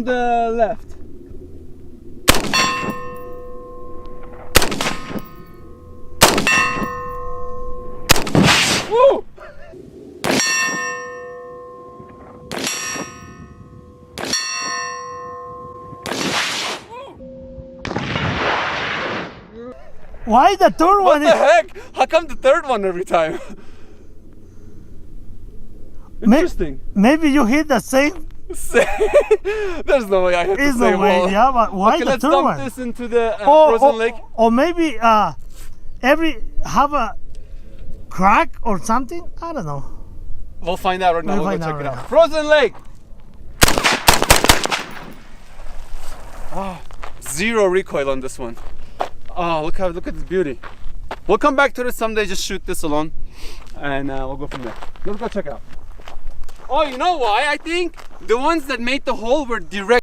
The left. Woo! Why the third What one the heck? How come the third one every time? Interesting. Maybe you hit the same. There's no way I hit There's the same no way, wall. yeah, but why Okay, the let's third dump one? this into the frozen lake. Or maybe every have a crack or something. I don't know. We'll find out right now. We'll We'll find go check out it right out. Frozen lake. Oh, zero recoil on this one. Oh, look at this beauty. We'll come back to this someday. Just shoot this alone, and we'll go from there. Let's go check it out. Oh, you know why? I think the ones that made the hole were direct.